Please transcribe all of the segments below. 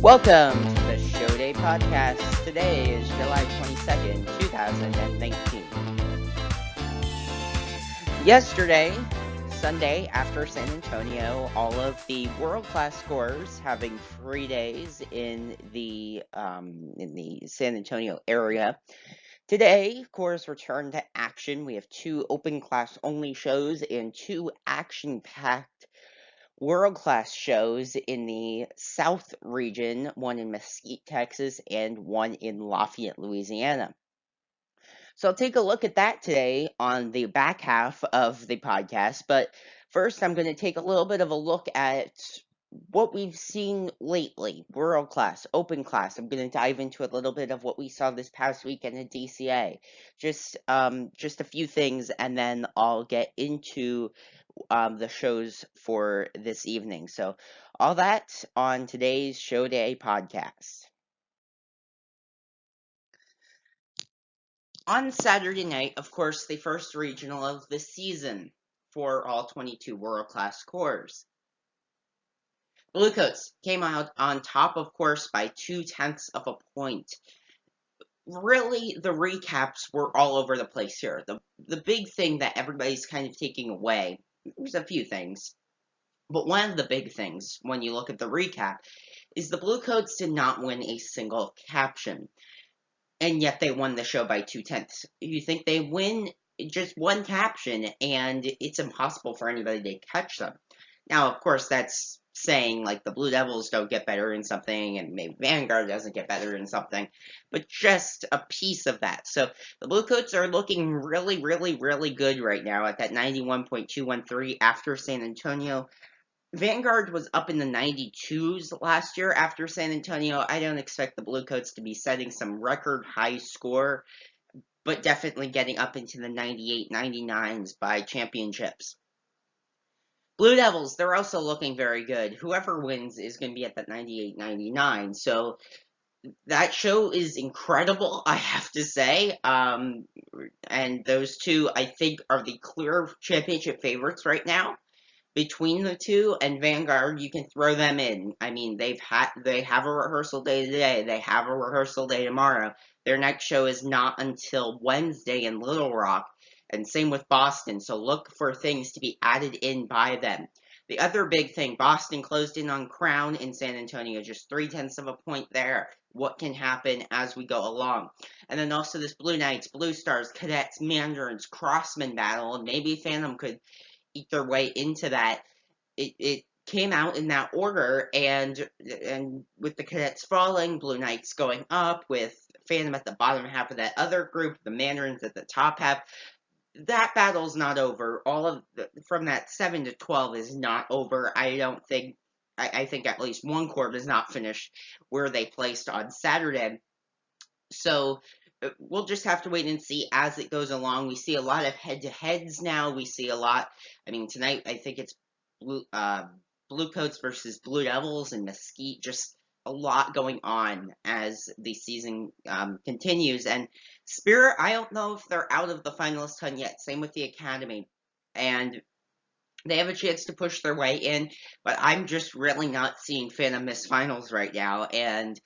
Welcome to the Show Day Podcast. Today is July 22nd, 2019. Yesterday, Sunday, after San Antonio, all of the world-class scorers having free days in the San Antonio area. Today, of course, return to action. We have two open class only shows and two action-packed world-class shows in the South region, one in Mesquite, Texas, and one in Lafayette, Louisiana. So I'll take a look at that today on the back half of the podcast, but first I'm going to take a little bit of a look at what we've seen lately, world class, open class. I'm going to dive into a little bit of what we saw this past weekend at DCA. Just a few things, and then I'll get into the shows for this evening. So, all that on today's Show Day podcast. On Saturday night, of course, the first regional of the season for all 22 world-class scores. Bluecoats came out on top, of course, by 0.2 of a point. Really, the recaps were all over the place here. The big thing that everybody's kind of taking away, there's a few things, but one of the big things when you look at the recap is the Bluecoats did not win a single caption, and yet they won the show by 0.2. You think they win just one caption, and it's impossible for anybody to catch them. Now, of course, that's saying, like, the Blue Devils don't get better in something, and maybe Vanguard doesn't get better in something, but just a piece of that. So the Bluecoats are looking really, really, really good right now at that 91.213 after San Antonio. Vanguard was up in the 92s last year after San Antonio. I don't expect the Bluecoats to be setting some record high score, but definitely getting up into the 98, 99s by championships. Blue Devils, they're also looking very good. Whoever wins is going to be at that 98, 99. So that show is incredible, I have to say. And those two, I think, are the clear championship favorites right now. Between the two and Vanguard, you can throw them in. I mean, they have a rehearsal day today. They have a rehearsal day tomorrow. Their next show is not until Wednesday in Little Rock, and same with Boston. So look for things to be added in by them. The other big thing, Boston closed in on Crown in San Antonio, just 0.3 of a point there. What can happen as we go along? And then also this Blue Knights, Blue Stars, Cadets, Mandarins, Crossman battle, and maybe Phantom could eat their way into that. It came out in that order, and with the Cadets falling, Blue Knights going up, with Phantom at the bottom half of that other group, the Mandarins at the top half. That battle's not over. All of from that 7 to 12 is not over. I don't think. I think at least one court is not finished where they placed on Saturday. So we'll just have to wait and see as it goes along. We see a lot of head-to-heads now. We see a lot. I mean, tonight I think it's Bluecoats versus Blue Devils and Mesquite. Just a lot going on as the season continues. And Spirit, I don't know if they're out of the finalist hunt yet. Same with the Academy. And they have a chance to push their way in, but I'm just really not seeing Phantom miss finals right now. And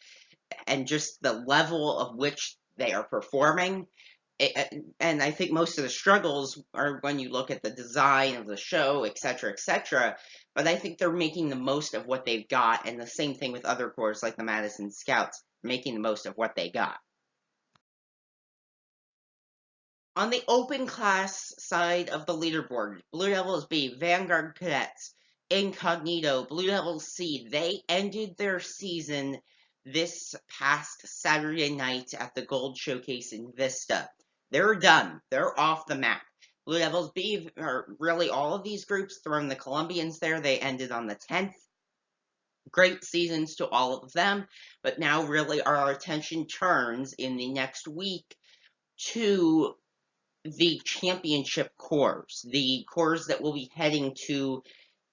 just the level of which they are performing. And I think most of the struggles are when you look at the design of the show, etc., etc. But I think they're making the most of what they've got, and the same thing with other corps like the Madison Scouts, making the most of what they got. On the open class side of the leaderboard, Blue Devils B, Vanguard Cadets, Incognito, Blue Devils C, they ended their season this past Saturday night at the Gold Showcase in Vista. They're done. They're off the map. Blue Devils B, or really all of these groups, throwing the Colombians there, they ended on the 10th. Great seasons to all of them, but now really our attention turns in the next week to the championship corps, the corps that will be heading to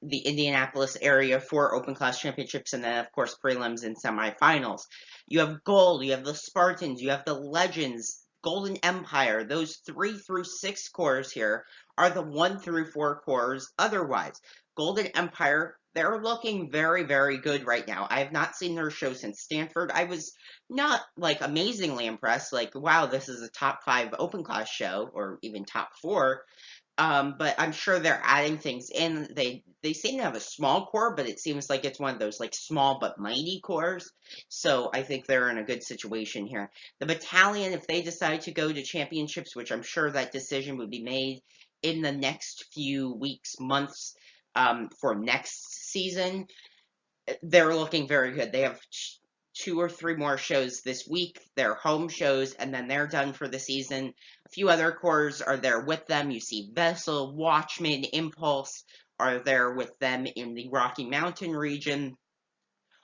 the Indianapolis area for open class championships, and then of course prelims and semifinals. You have Gold, you have the Spartans, you have the Legends, Golden Empire. Those 3 through 6 corps here are the 1 through 4 corps otherwise. Golden Empire They're looking very, very good right now. I have not seen their show since Stanford. I was not like amazingly impressed, like, wow, this is a top five open class show, or even top four. But I'm sure they're adding things in. They seem to have a small core, but it seems like it's one of those like small but mighty cores. So I think they're in a good situation here. The battalion, if they decide to go to championships, which I'm sure that decision would be made in the next few weeks, months, for next season, they're looking very good. They have two or three more shows this week. They're home shows, and then they're done for the season. A few other corps are there with them. You see Vessel, Watchman, Impulse are there with them in the Rocky Mountain region.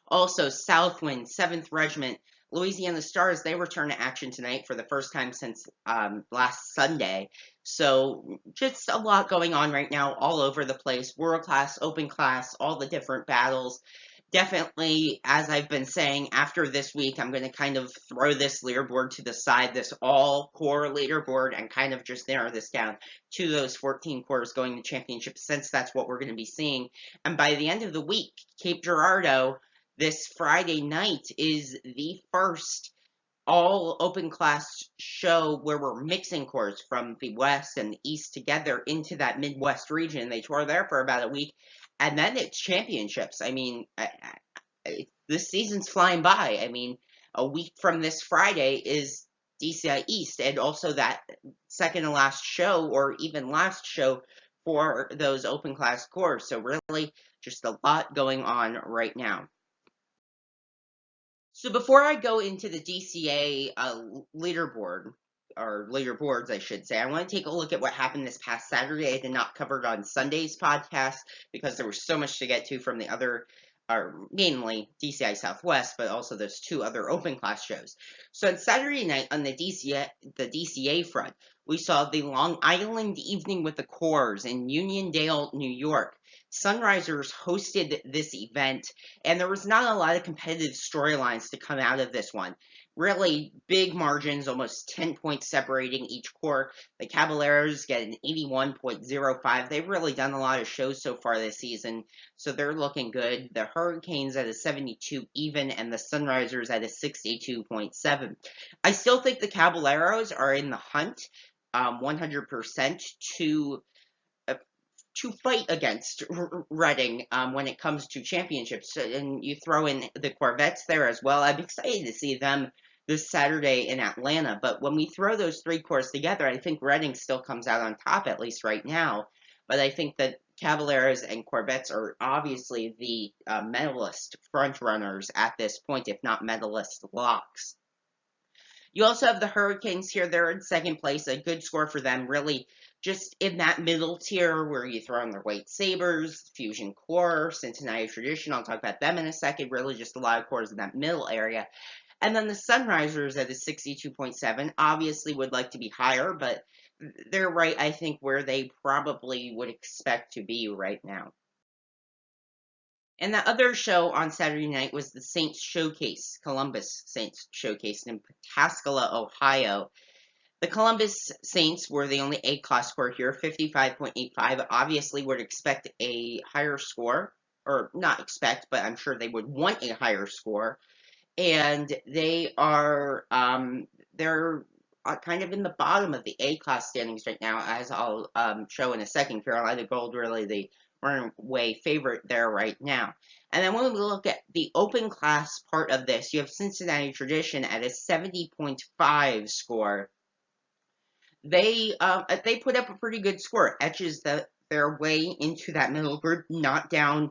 Also, Southwind, 7th Regiment, Louisiana Stars, they return to action tonight for the first time since last Sunday. So just a lot going on right now all over the place. World class, open class, all the different battles. Definitely, as I've been saying, after this week, I'm going to kind of throw this leaderboard to the side, this all-core leaderboard, and kind of just narrow this down to those 14 cores going to championships, since that's what we're going to be seeing. And by the end of the week, Cape Girardeau, this Friday night, is the first all open class show where we're mixing cores from the West and the East together into that Midwest region. They tour there for about a week, and then it's championships. I mean, this season's flying by. I mean, a week from this Friday is DCI East, and also that second to last show, or even last show, for those open class cores. So really, just a lot going on right now. So before I go into the DCA leaderboard, or leaderboards, I should say, I want to take a look at what happened this past Saturday. I did not cover it on Sunday's podcast because there was so much to get to from the other, or mainly DCI Southwest, but also those two other open class shows. So on Saturday night on the DCA front, we saw the Long Island Evening with the Corps in Uniondale, New York. Sunrisers hosted this event, and there was not a lot of competitive storylines to come out of this one. Really big margins, almost 10 points separating each corps. The Caballeros get an 81.05. They've really done a lot of shows so far this season, so they're looking good. The Hurricanes at a 72 even, and the Sunrisers at a 62.7. I still think the Caballeros are in the hunt 100% to fight against Reading when it comes to championships. And you throw in the Corvettes there as well. I'm excited to see them this Saturday in Atlanta. But when we throw those three corps together, I think Reading still comes out on top, at least right now. But I think that Cavaliers and Corvettes are obviously the medalist frontrunners at this point, if not medalist locks. You also have the Hurricanes here. They're in second place. A good score for them, really just in that middle tier where you throw in the White Sabres, Fusion Core, Cincinnati Tradition. I'll talk about them in a second. Really just a lot of cores in that middle area. And then the Sunrisers at a 62.7 obviously would like to be higher, but they're right, I think, where they probably would expect to be right now. And the other show on Saturday night was the Saints Showcase, Columbus Saints Showcase in Pataskala, Ohio. The Columbus Saints were the only A-class score here, 55.85. Obviously would expect a higher score, or not expect, but I'm sure they would want a higher score. And they are, they're kind of in the bottom of the A-class standings right now, as I'll show in a second. Carolina Gold really the runaway favorite there right now. And then when we look at the open class part of this, you have Cincinnati Tradition at a 70.5 score. They put up a pretty good score. Etches their way into that middle group, not down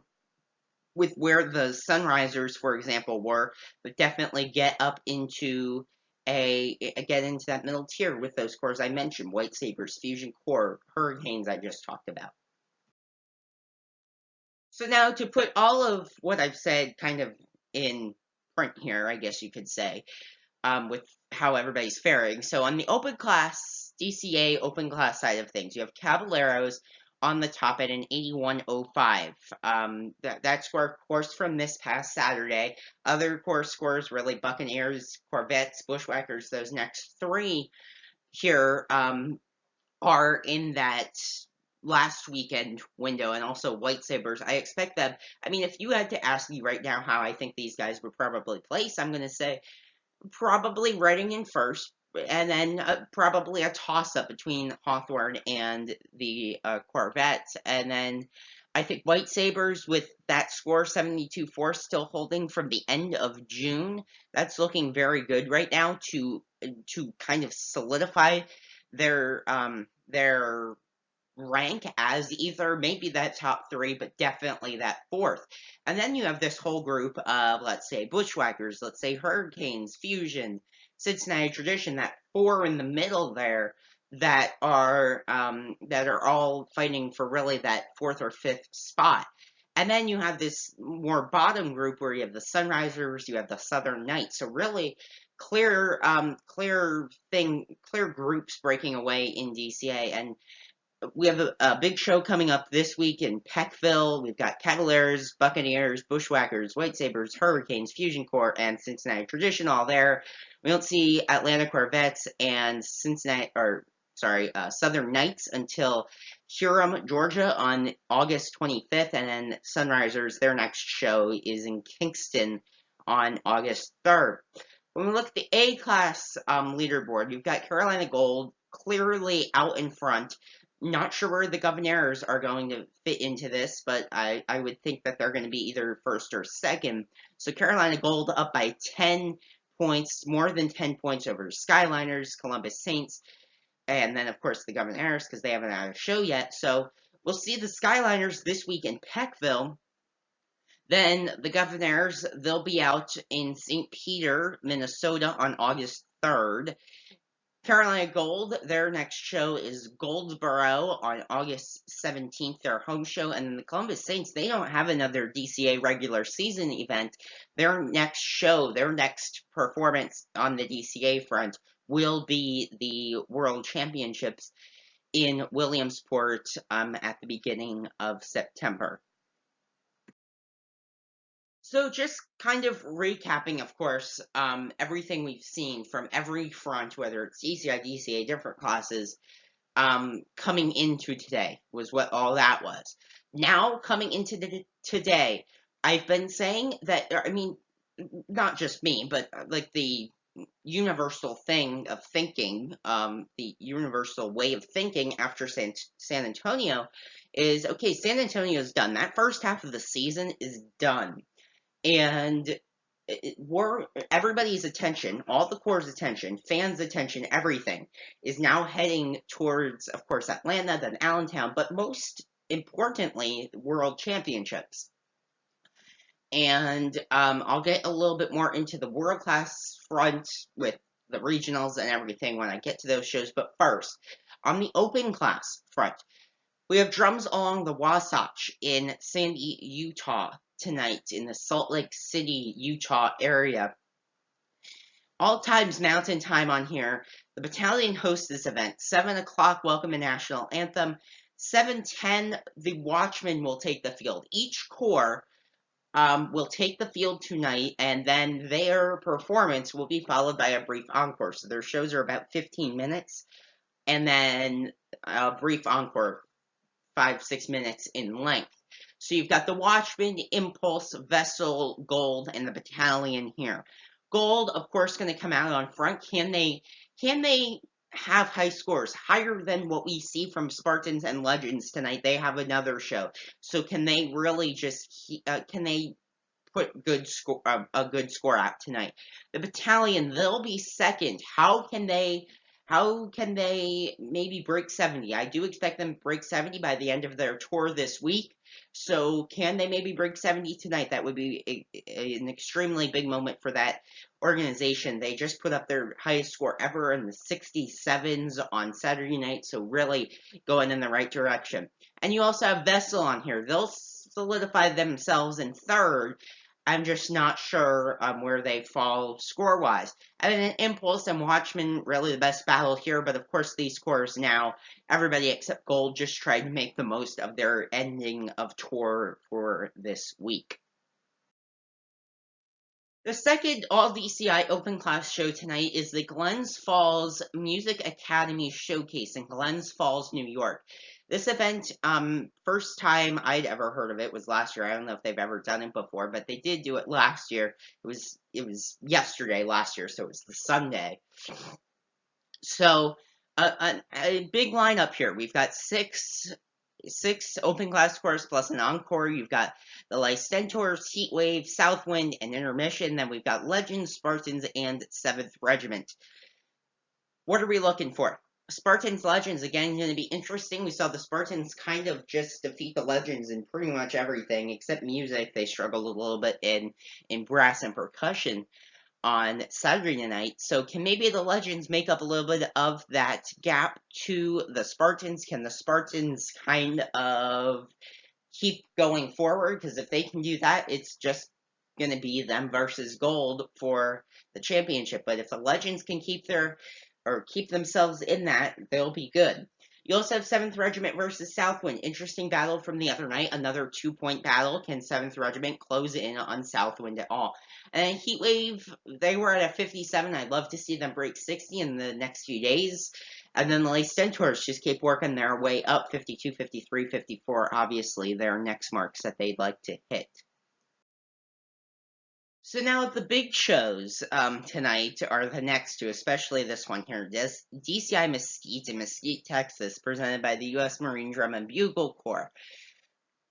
with where the Sunrisers, for example, were, but definitely get up into get into that middle tier with those cores I mentioned: White Sabres, Fusion Core, Hurricanes I just talked about. So now to put all of what I've said kind of in print here, I guess you could say, with how everybody's faring. So on the open class, DCA open class side of things, you have Caballeros on the top at an 81.05. That score, of course, from this past Saturday. Other core scores, really, Buccaneers, Corvettes, Bushwhackers, those next three here are in that last weekend window, and also White Sabers. I expect them. I mean, if you had to ask me right now how I think these guys would probably place, I'm going to say probably Reading in first, and then probably a toss-up between Hawthorne and the Corvettes, and then I think White Sabers with that score 72-4 still holding from the end of June. That's looking very good right now to kind of solidify their rank as either maybe that top three, but definitely that fourth. And then you have this whole group of, let's say, Bushwhackers, let's say Hurricanes, Fusion, Cincinnati Tradition, that four in the middle there that are all fighting for really that fourth or fifth spot. And then you have this more bottom group where you have the Sunrisers, you have the Southern Knights. So really clear groups breaking away in DCA. And we have a big show coming up this week in Peckville. We've got Cavaliers, Buccaneers, Bushwhackers, White Sabers, Hurricanes, Fusion Corps, and Cincinnati Tradition all there. We don't see Atlanta Corvettes and Southern Knights until Huron, Georgia on August 25th, and then Sunrisers, their next show is in Kingston on August 3rd. When we look at the A-class leaderboard, you've got Carolina Gold clearly out in front. Not sure where the Governors are going to fit into this, but I would think that they're going to be either first or second. So Carolina Gold up by 10 points, more than 10 points over Skyliners, Columbus Saints, and then, of course, the Governors, because they haven't had a show yet. So we'll see the Skyliners this week in Peckville. Then the Governors, they'll be out in St. Peter, Minnesota on August 3rd. Carolina Gold, their next show is Goldsboro on August 17th, their home show. And then the Columbus Saints, they don't have another DCA regular season event. Their next show, their next performance on the DCA front will be the World Championships in Williamsport at the beginning of September. So just kind of recapping, of course, everything we've seen from every front, whether it's DCI, DCA, different classes, coming into today was what all that was. Now coming into today, I've been saying that, I mean, not just me, but like the universal thing of thinking, the universal way of thinking after San Antonio is, okay, San Antonio's done. That first half of the season is done. And everybody's attention, all the Corps' attention, fans' attention, everything is now heading towards, of course, Atlanta, then Allentown, but most importantly, World Championships. And I'll get a little bit more into the world class front with the regionals and everything when I get to those shows. But first, on the open class front, we have drums along the Wasatch in Sandy, Utah tonight in the Salt Lake City, Utah area. All times mountain time on here. The battalion hosts this event. 7 o'clock, welcome and national anthem. 7:10, the Watchmen will take the field. Each corps will take the field tonight, and then their performance will be followed by a brief encore. So their shows are about 15 minutes, and then a brief encore, 5-6 minutes in length. So you've got the Watchmen, Impulse, Vessel, Gold, and the battalion here. Gold, of course, going to come out on front. Can they have high scores higher than what we see from Spartans and Legends tonight? They have another show. So can they really just can they put a good score out tonight? The battalion, they'll be second. How can they maybe break 70? I do expect them to break 70 by the end of their tour this week. So can they maybe break 70 tonight? That would be an extremely big moment for that organization. They just put up their highest score ever in the 67s on Saturday night. So really going in the right direction. And you also have Vessel on here. They'll solidify themselves in third. I'm just not sure where they fall score-wise. And then Impulse and Watchmen, really the best battle here. But of course, these scores now, everybody except Gold just tried to make the most of their ending of tour for this week. The second all DCI open class show tonight is the Glens Falls Music Academy Showcase in Glens Falls, New York. This event, first time I'd ever heard of it was last year. I don't know if they've ever done it before, but they did do it last year. It was yesterday last year, so it was the Sunday. So a big lineup here. We've got six open class course plus an encore. You've got the Lystentors, Heatwave, Southwind, and Intermission. Then we've got Legends, Spartans, and 7th Regiment. What are we looking for? Spartans, Legends, again, going to be interesting. We saw the Spartans kind of just defeat the Legends in pretty much everything, except music. They struggled a little bit in brass and percussion on Saturday night. So can maybe the Legends make up a little bit of that gap to the Spartans? Can the Spartans kind of keep going forward? Because if they can do that, it's just going to be them versus gold for the championship. But if the Legends can keep themselves in that, they'll be good. You also have 7th Regiment versus Southwind. Interesting battle from the other night. Another 2-point battle. Can 7th Regiment close in on Southwind at all? And Heatwave, they were at a 57. I'd love to see them break 60 in the next few days. And then the Lystentors just keep working their way up. 52, 53, 54. Obviously, their next marks that they'd like to hit. So now the big shows tonight are the next two, especially this one here, DCI Mesquite in Mesquite, Texas, presented by the U.S. Marine Drum and Bugle Corps.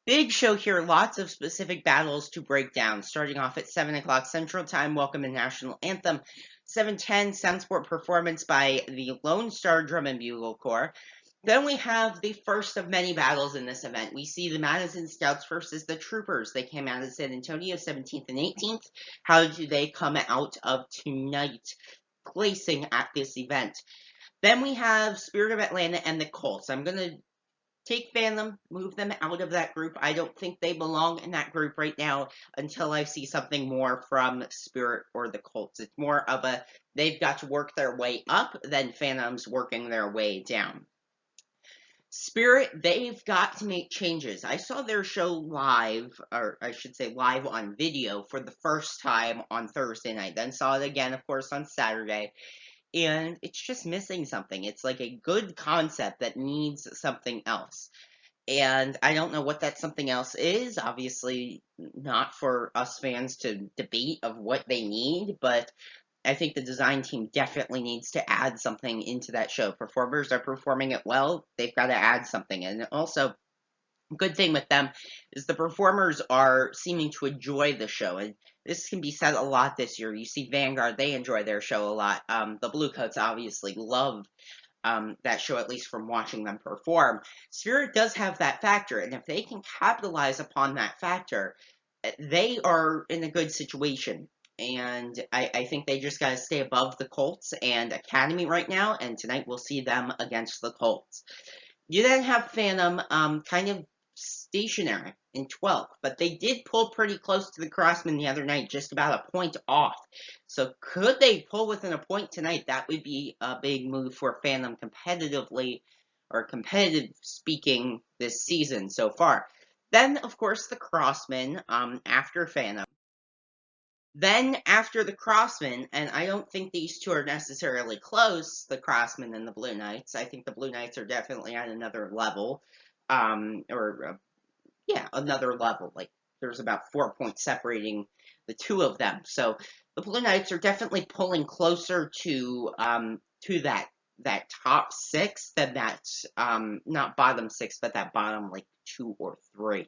Big show here, lots of specific battles to break down, starting off at 7 o'clock Central Time, Welcome and National Anthem. 7:10, Sound Sport performance by the Lone Star Drum and Bugle Corps. Then we have the first of many battles in this event. We see the Madison Scouts versus the Troopers. They came out of San Antonio 17th and 18th. How do they come out of tonight placing at this event? Then we have Spirit of Atlanta and the Colts. I'm going to take Phantom, move them out of that group. I don't think they belong in that group right now until I see something more from Spirit or the Colts. It's more of a, they've got to work their way up than Phantom's working their way down. Spirit, they've got to make changes. I saw their show live, or I should say live on video for the first time on Thursday night. Then saw it again, of course, on Saturday. And it's just missing something. It's like a good concept that needs something else. And I don't know what that something else is. Obviously, not for us fans to debate of what they need, but I think the design team definitely needs to add something into that show. Performers are performing it well. They've got to add something. And also, good thing with them is the performers are seeming to enjoy the show. And this can be said a lot this year. You see Vanguard, they enjoy their show a lot. The Bluecoats obviously love that show, at least from watching them perform. Spirit does have that factor. And if they can capitalize upon that factor, they are in a good situation. And I think they just got to stay above the Colts and Academy right now, and tonight we'll see them against the Colts. You then have Phantom kind of stationary in 12th, but they did pull pretty close to the Crossmen the other night, just about a point off. So could they pull within a point tonight? That would be a big move for Phantom competitively, or competitive speaking, this season so far. Then, of course, the Crossmen after Phantom. Then, after the Crossmen, and I don't think these two are necessarily close, the Crossmen and the Blue Knights. I think the Blue Knights are definitely at another level, another level. Like, there's about 4 points separating the two of them. So, the Blue Knights are definitely pulling closer to that top six than that, not bottom six, but that bottom, like, 2 or 3.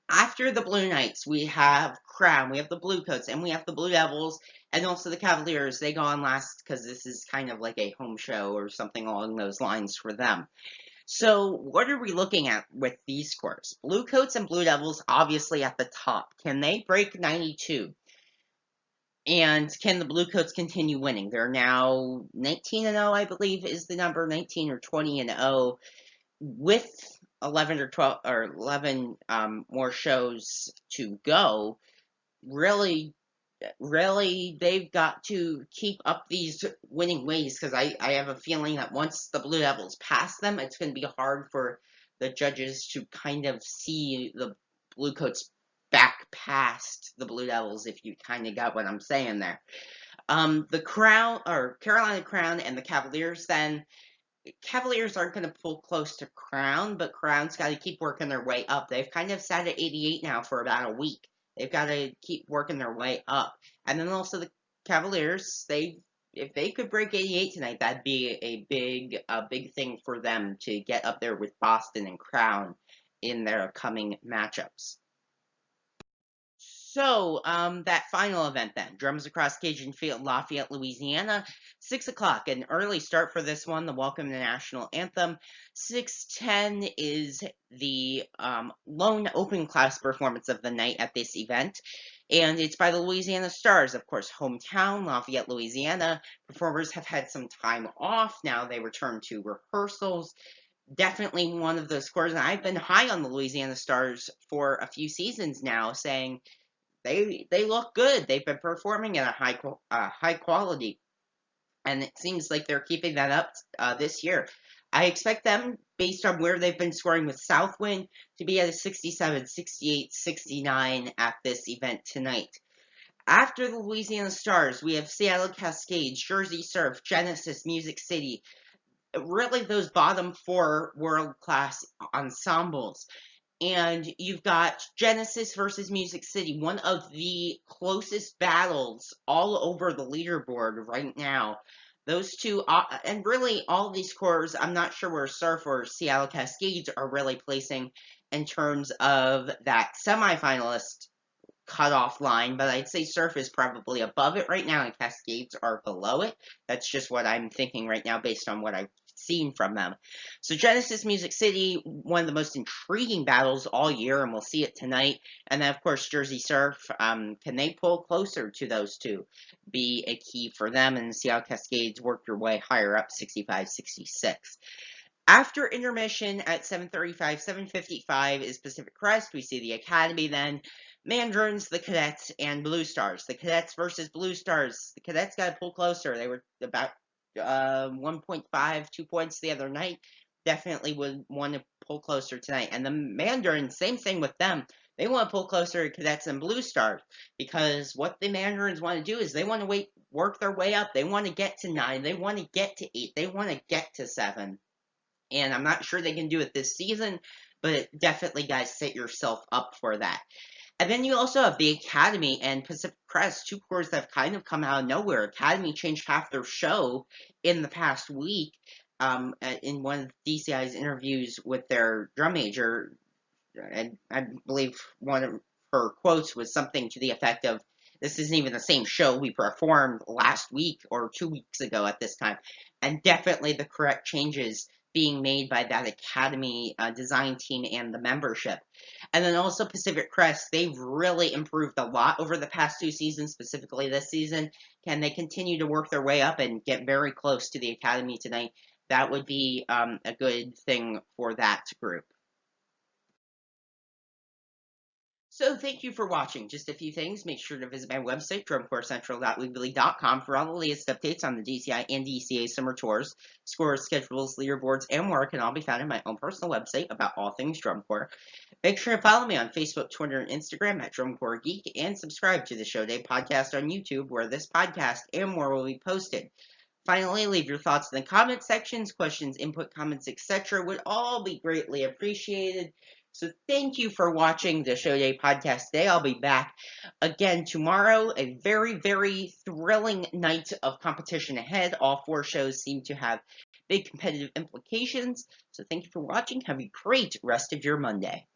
After the Blue Knights, we have Crown, we have the Bluecoats, and we have the Blue Devils, and also the Cavaliers. They go on last because this is kind of like a home show or something along those lines for them. So what are we looking at with these scores? Bluecoats and Blue Devils obviously at the top. Can they break 92? And can the Bluecoats continue winning? They're now 19-0, I believe, is the number, 19 or 20-0, with 11 or 12 or 11 more shows to go. Really, they've got to keep up these winning ways, because I have a feeling that once the Blue Devils pass them, it's going to be hard for the judges to kind of see the Bluecoats back past the Blue Devils, if you kind of got what I'm saying there. The Crown, or Carolina Crown, and the Cavaliers, then Cavaliers aren't going to pull close to Crown, but Crown's got to keep working their way up. They've kind of sat at 88 now for about a week. They've got to keep working their way up. And then also the Cavaliers, if they could break 88 tonight, that'd be a big thing for them to get up there with Boston and Crown in their coming matchups. So, that final event then, Drums Across Cajun Field, Lafayette, Louisiana, 6 o'clock, an early start for this one, the Welcome to National Anthem. 6:10 is the lone open class performance of the night at this event, and it's by the Louisiana Stars, of course, hometown, Lafayette, Louisiana. Performers have had some time off, now they return to rehearsals. Definitely one of those scores, and I've been high on the Louisiana Stars for a few seasons now, saying they look good. They've been performing at a high quality, and it seems like they're keeping that up this year. I expect them, based on where they've been scoring with Southwind, to be at a 67, 68, 69 at this event tonight. After the Louisiana Stars, we have Seattle Cascades, Jersey Surf, Genesis, Music City. Really, those bottom four world-class ensembles. And you've got Genesis versus Music City, one of the closest battles all over the leaderboard right now. Those two, and really all these scores, I'm not sure where Surf or Seattle Cascades are really placing in terms of that semifinalist cutoff line, but I'd say Surf is probably above it right now and Cascades are below it. That's just what I'm thinking right now based on what I've seen from them. So Genesis Music City, one of the most intriguing battles all year, and we'll see it tonight. And then, of course, Jersey Surf. Can they pull closer to those two? Be a key for them, and see how Cascades work your way higher up, 65, 66. After intermission at 7:35, 7:55 is Pacific Crest. We see the Academy then. Mandarins, the Cadets, and Blue Stars. The Cadets versus Blue Stars. The Cadets got to pull closer. They were about 1.5, 2 points the other night. Definitely would want to pull closer tonight. And the Mandarins, same thing with them. They want to pull closer to Cadets and Blue Stars because what the Mandarins want to do is they want to work their way up. They want to get to 9. They want to get to 8. They want to get to 7. And I'm not sure they can do it this season, but definitely, guys, set yourself up for that. And then you also have the Academy and Pacific Crest, two cores that have kind of come out of nowhere. Academy changed half their show in the past week. In one of DCI's interviews with their drum major, and I believe one of her quotes was something to the effect of, "This isn't even the same show we performed last week or 2 weeks ago at this time." And definitely the correct changes being made by that Academy design team and the membership. And then also Pacific Crest, they've really improved a lot over the past 2 seasons, specifically this season. Can they continue to work their way up and get very close to the Academy tonight? That would be a good thing for that group. So thank you for watching. Just a few things. Make sure to visit my website, drumcorecentral.weebly.com, for all the latest updates on the DCI and DCA summer tours, scores, schedules, leaderboards, and more can all be found on my own personal website about all things drum corps. Make sure to follow me on Facebook, Twitter, and Instagram at Drum Corps Geek, and subscribe to the Show Day podcast on YouTube, where this podcast and more will be posted. Finally, leave your thoughts in the comment sections, questions, input, comments, etc. would all be greatly appreciated. So thank you for watching the Show Day podcast today. I'll be back again tomorrow. A very, very thrilling night of competition ahead. All 4 shows seem to have big competitive implications. So thank you for watching. Have a great rest of your Monday.